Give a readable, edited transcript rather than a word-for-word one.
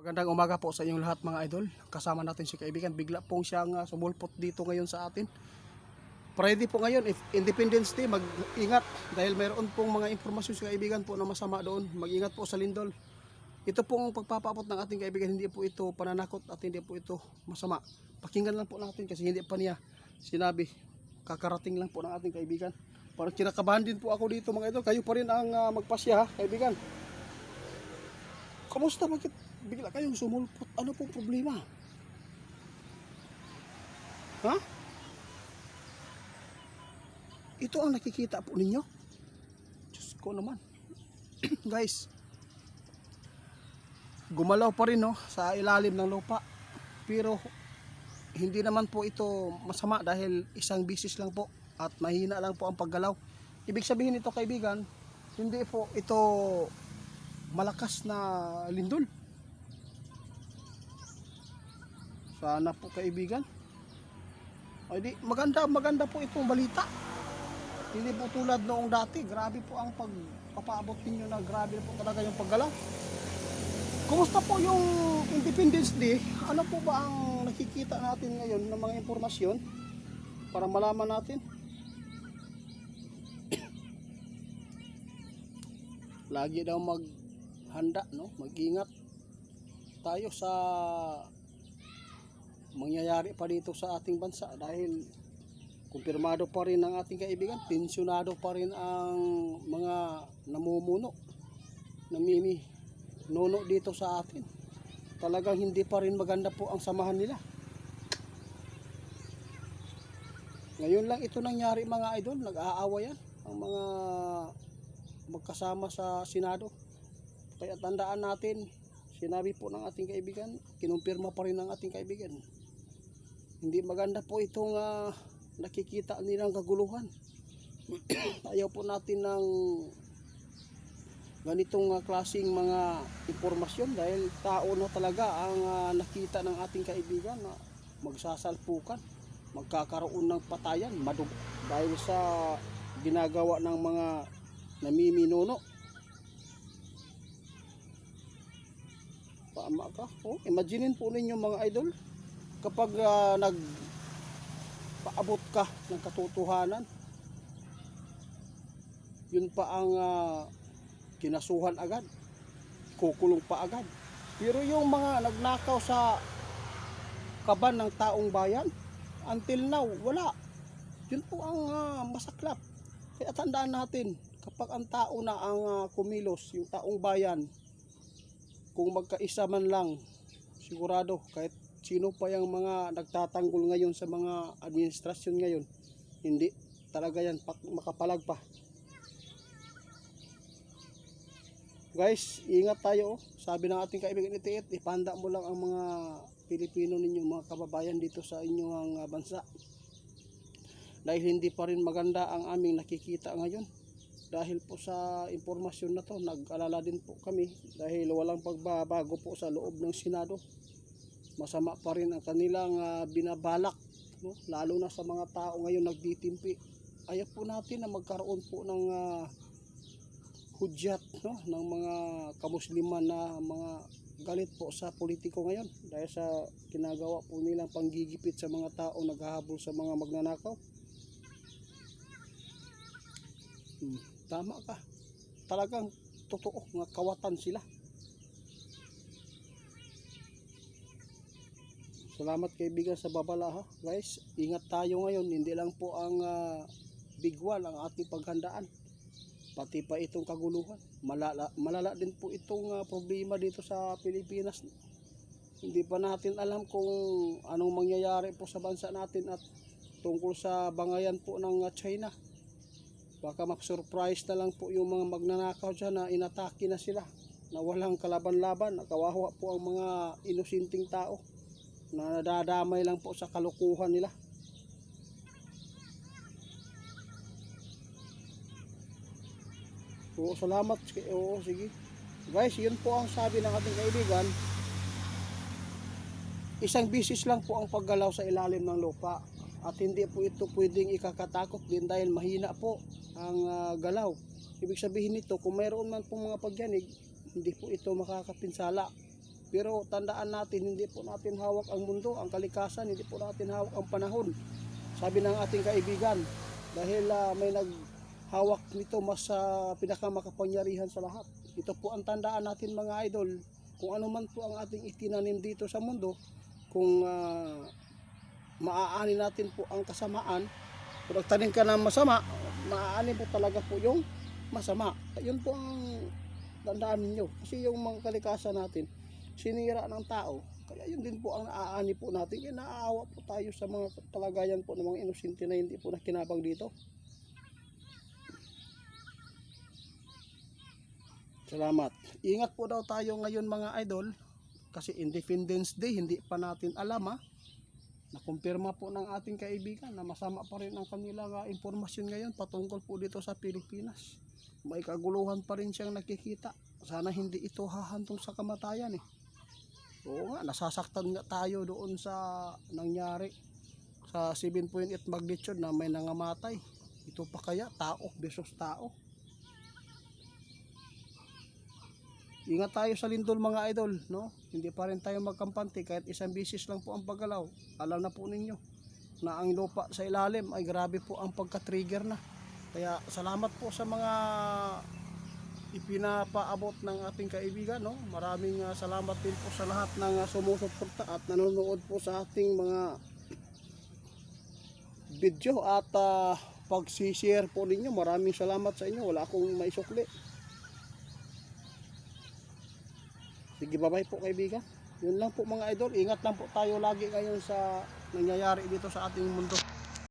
Magandang umaga po sa inyong lahat mga idol. Kasama natin si kaibigan. Bigla pong siyang sumulpot dito ngayon sa atin. Friday po ngayon, Independence Day. Mag-ingat dahil mayroon pong mga impormasyon si kaibigan po na masama doon. Mag-ingat po sa lindol. Ito pong pagpapaabot ng ating kaibigan. Hindi po ito pananakot at hindi po ito masama. Pakinggan lang po natin kasi hindi pa niya sinabi. Kakarating lang po ng ating kaibigan. Parang kinakabahan din po ako dito mga idol. Kayo pa rin ang magpasya ha kaibigan. Kamusta? Bakit bigla kayong sumulpot? Ano pong problema? Ha? Ito ang nakikita po ninyo? Diyos ko naman. Guys, gumalaw pa rin no, sa ilalim ng lupa. Pero hindi naman po ito masama dahil isang bisis lang po at mahina lang po ang paggalaw. Ibig sabihin ito kaibigan, hindi po ito malakas na lindol. Sana po kaibigan. Ay di, maganda po itong balita. Hindi po tulad noong dati. Grabe po ang pagpapaabot ninyo na grabe po talaga yung paggalaw. Kumusta po yung Independence Day? Ano po ba ang nakikita natin ngayon ng mga impormasyon para malaman natin? Lagi daw maghanda, no? Mag-ingat tayo sa mangyayari pa dito sa ating bansa dahil kumpirmado pa rin ng ating kaibigan, pensyonado pa rin ang mga namumuno, nono dito sa atin. Talagang hindi pa rin maganda po ang samahan nila. Ngayon lang ito nangyari mga idol, nag-aawayan ang mga magkasama sa Senado. Kaya tandaan natin, sinabi po ng ating kaibigan, kinumpirma pa rin ng ating kaibigan. Hindi maganda po itong nakikita nilang kaguluhan. Ayaw po natin ng ganitong klaseng mga impormasyon dahil tao na talaga ang nakita ng ating kaibigan na magsasalpukan, magkakaroon ng patayan, madugo dahil sa ginagawa ng mga namiminono. Tama ka? Oh, imaginin po ninyo mga idol, kapag nagpaabot ka ng katotohanan, yun pa ang kinasuhan agad, kukulong pa agad. Pero yung mga nagnakaw sa kaban ng taong bayan, until now, wala. Yun po ang masaklap. Kaya tandaan natin, kapag ang tao na ang kumilos, yung taong bayan, kung magkaisa man lang, sigurado kahit sino pa yung mga nagtatanggol ngayon sa mga administrasyon ngayon, hindi talaga yan makapalag pa. Guys, ingat tayo. Sabi ng ating kaibigan itiit, ipanda mo lang ang mga Pilipino ninyo, mga kababayan dito sa inyong bansa. Dahil hindi pa rin maganda ang aming nakikita ngayon. Dahil po sa impormasyon na to, nag-alala din po kami dahil walang pagbabago po sa loob ng Senado. Masama pa rin ang kanilang binabalak, no? Lalo na sa mga tao ngayon nagtitimpi. Ayaw po natin na magkaroon po ng hudyat, no? Ng mga kamusliman na mga galit po sa politiko ngayon dahil sa ginagawa po nilang panggigipit sa mga tao naghahabol sa mga magnanakaw. Tama ka. Talagang totoo, mga kawatan sila. Salamat kaibigan sa babala ha. Guys, ingat tayo ngayon. Hindi lang po ang bigwal ang ating paghandaan. Pati pa itong kaguluhan. Malala din po itong problema dito sa Pilipinas. Hindi pa natin alam kung anong mangyayari po sa bansa natin at tungkol sa bangayan po ng China. Baka mag-surprise na lang po yung mga magnanakaw dyan na inatake na sila. Na walang kalaban-laban. Nakawawa po ang mga inusinting tao na nadadamay lang po sa kalukuhan nila. Oo, salamat. Oo, sige. Guys, yun po ang sabi ng ating kaibigan. Isang bisis lang po ang paggalaw sa ilalim ng lupa. At hindi po ito pwedeng ikakatakot din dahil mahina po ang galaw. Ibig sabihin nito, kung mayroon man pong mga pagyanig, hindi po ito makakapinsala. Pero tandaan natin, hindi po natin hawak ang mundo, ang kalikasan, hindi po natin hawak ang panahon. Sabi ng ating kaibigan, dahil may naghawak nito mas pinakamakapangyarihan sa lahat. Ito po ang tandaan natin mga idol, kung ano man po ang ating itinanim dito sa mundo, kung maaani natin po ang kasamaan, kung nagtanim ka ng masama, maaani po talaga po yung masama. Yun po ang tandaan ninyo. Kasi yung mga kalikasan natin, sinira ng tao. Kaya yun din po ang naaani po natin. Kaya naaawa po tayo sa mga kalagayan po ng mga inosente na hindi po nakinabang dito. Salamat. Ingat po daw tayo ngayon mga idol. Kasi Independence Day, hindi pa natin alam Nakumpirma po ng ating kaibigan na masama pa rin ang kanilang impormasyon ngayon patungkol po dito sa Pilipinas. May kaguluhan pa rin siyang nakikita. Sana hindi ito hahantong sa kamatayan Oo nga, nasasaktan nga tayo doon sa nangyari sa 7.8 magnitude na may nangamatay. Ito pa kaya tao versus tao. Ingat tayo sa lindol mga idol, no? Hindi pa rin tayo magkampante kahit isang bisis lang po ang paggalaw. Alam na po ninyo na ang lupa sa ilalim ay grabe po ang pagka-trigger na. Kaya salamat po sa mga ipinapaabot ng ating kaibigan, no? Maraming salamat din po sa lahat ng sumusuporta at nanonood po sa ating mga video at pag-share po ninyo. Maraming salamat sa inyo. Wala akong maisukli. Sige, bye-bye po kaibigan. Yun lang po mga idol. Ingat lang po tayo lagi ngayon sa nangyayari dito sa ating mundo.